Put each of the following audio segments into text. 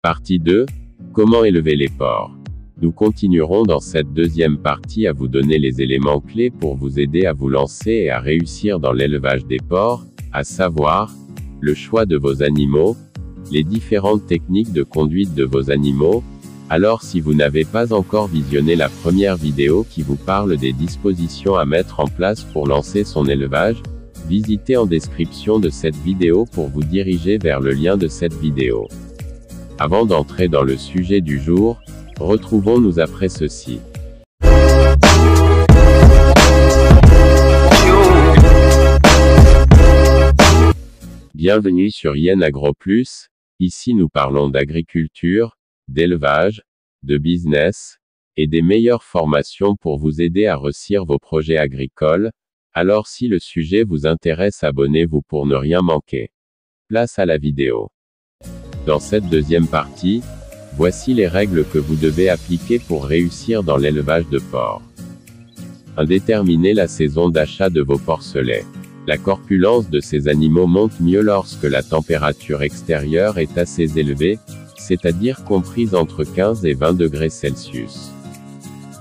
Partie 2. Comment élever les porcs. Nous continuerons dans cette deuxième partie à vous donner les éléments clés pour vous aider à vous lancer et à réussir dans l'élevage des porcs, à savoir, le choix de vos animaux, les différentes techniques de conduite de vos animaux. Alors si vous n'avez pas encore visionné la première vidéo qui vous parle des dispositions à mettre en place pour lancer son élevage, visitez en description de cette vidéo pour vous diriger vers le lien de cette vidéo. Avant d'entrer dans le sujet du jour, retrouvons-nous après ceci. Bienvenue sur Yen Agro Plus, ici nous parlons d'agriculture, d'élevage, de business, et des meilleures formations pour vous aider à réussir vos projets agricoles. Alors si le sujet vous intéresse, abonnez-vous pour ne rien manquer. Place à la vidéo. Dans cette deuxième partie, voici les règles que vous devez appliquer pour réussir dans l'élevage de porcs. 1. Déterminer la saison d'achat de vos porcelets. La corpulence de ces animaux monte mieux lorsque la température extérieure est assez élevée, c'est-à-dire comprise entre 15 et 20 degrés Celsius.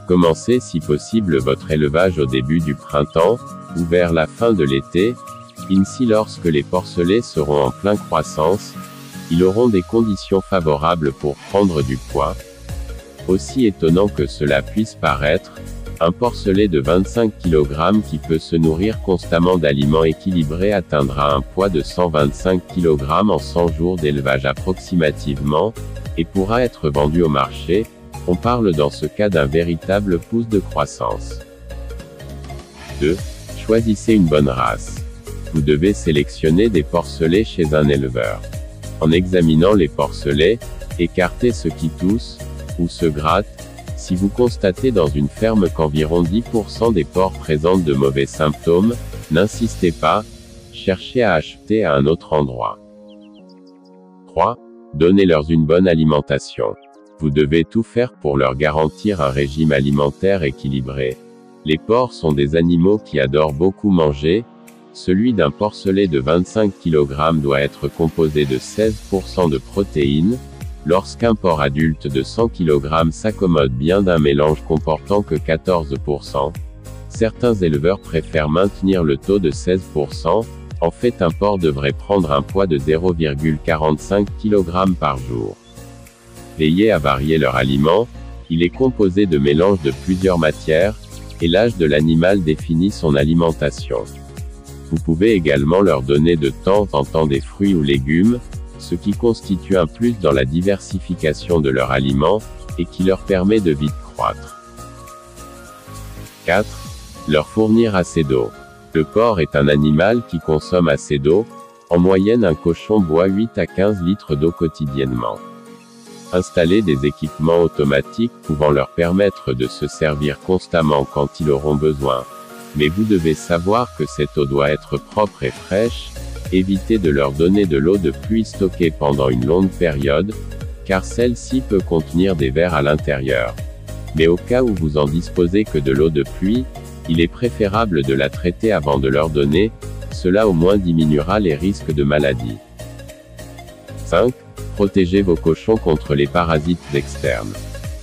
Commencez si possible votre élevage au début du printemps, ou vers la fin de l'été, ainsi lorsque les porcelets seront en pleine croissance, ils auront des conditions favorables pour prendre du poids. Aussi étonnant que cela puisse paraître, un porcelet de 25 kg qui peut se nourrir constamment d'aliments équilibrés atteindra un poids de 125 kg en 100 jours d'élevage approximativement, et pourra être vendu au marché. On parle dans ce cas d'un véritable pouce de croissance. 2. Choisissez une bonne race. Vous devez sélectionner des porcelets chez un éleveur. En examinant les porcelets, écartez ceux qui toussent, ou se grattent. Si vous constatez dans une ferme qu'environ 10% des porcs présentent de mauvais symptômes, n'insistez pas, cherchez à acheter à un autre endroit. 3. Donnez-leur une bonne alimentation. Vous devez tout faire pour leur garantir un régime alimentaire équilibré. Les porcs sont des animaux qui adorent beaucoup manger. Celui d'un porcelet de 25 kg doit être composé de 16% de protéines. Lorsqu'un porc adulte de 100 kg s'accommode bien d'un mélange comportant que 14%, certains éleveurs préfèrent maintenir le taux de 16%. En fait, un porc devrait prendre un poids de 0,45 kg par jour. Veillez à varier leur aliment. Il est composé de mélanges de plusieurs matières, et l'âge de l'animal définit son alimentation. Vous pouvez également leur donner de temps en temps des fruits ou légumes, ce qui constitue un plus dans la diversification de leur aliment, et qui leur permet de vite croître. 4. Leur fournir assez d'eau. Le porc est un animal qui consomme assez d'eau. En moyenne, un cochon boit 8 à 15 litres d'eau quotidiennement. Installez des équipements automatiques pouvant leur permettre de se servir constamment quand ils auront besoin. Mais vous devez savoir que cette eau doit être propre et fraîche. Évitez de leur donner de l'eau de pluie stockée pendant une longue période, car celle-ci peut contenir des vers à l'intérieur. Mais au cas où vous en disposez que de l'eau de pluie, il est préférable de la traiter avant de leur donner, cela au moins diminuera les risques de maladie. 5. Protégez vos cochons contre les parasites externes.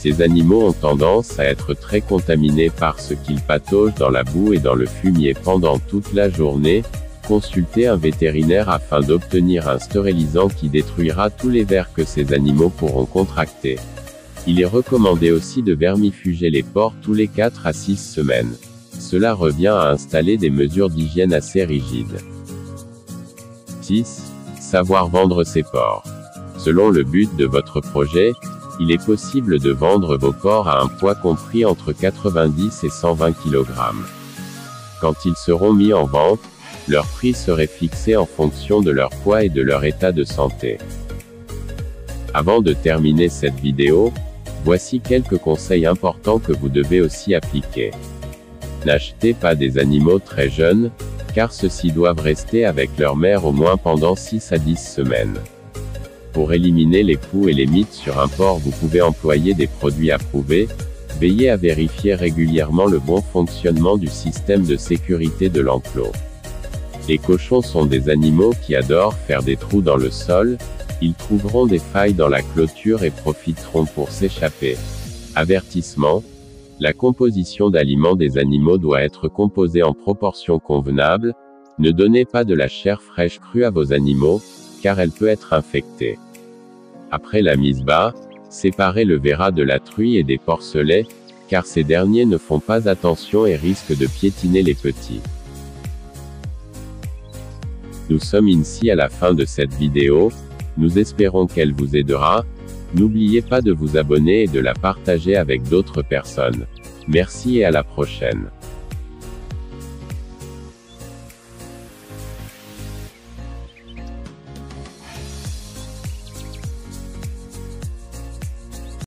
Ces animaux ont tendance à être très contaminés par ce qu'ils pataugent dans la boue et dans le fumier pendant toute la journée. Consultez un vétérinaire afin d'obtenir un stérilisant qui détruira tous les vers que ces animaux pourront contracter. Il est recommandé aussi de vermifuger les porcs tous les 4 à 6 semaines. Cela revient à installer des mesures d'hygiène assez rigides. 6. Savoir vendre ses porcs. Selon le but de votre projet, il est possible de vendre vos porcs à un poids compris entre 90 et 120 kg. Quand ils seront mis en vente, leur prix serait fixé en fonction de leur poids et de leur état de santé. Avant de terminer cette vidéo, voici quelques conseils importants que vous devez aussi appliquer. N'achetez pas des animaux très jeunes, car ceux-ci doivent rester avec leur mère au moins pendant 6 à 10 semaines. Pour éliminer les poux et les mites sur un porc, vous pouvez employer des produits approuvés. Veillez à vérifier régulièrement le bon fonctionnement du système de sécurité de l'enclos. Les cochons sont des animaux qui adorent faire des trous dans le sol, Ils trouveront des failles dans la clôture et profiteront pour s'échapper. Avertissement. La composition d'aliments des animaux doit être composée en proportion convenable. Ne donnez pas de la chair fraîche crue à vos animaux, car elle peut être infectée. Après la mise bas, séparez le verra de la truie et des porcelets, car ces derniers ne font pas attention et risquent de piétiner les petits. Nous sommes ici à la fin de cette vidéo. Nous espérons qu'elle vous aidera. N'oubliez pas de vous abonner et de la partager avec d'autres personnes. Merci et à la prochaine.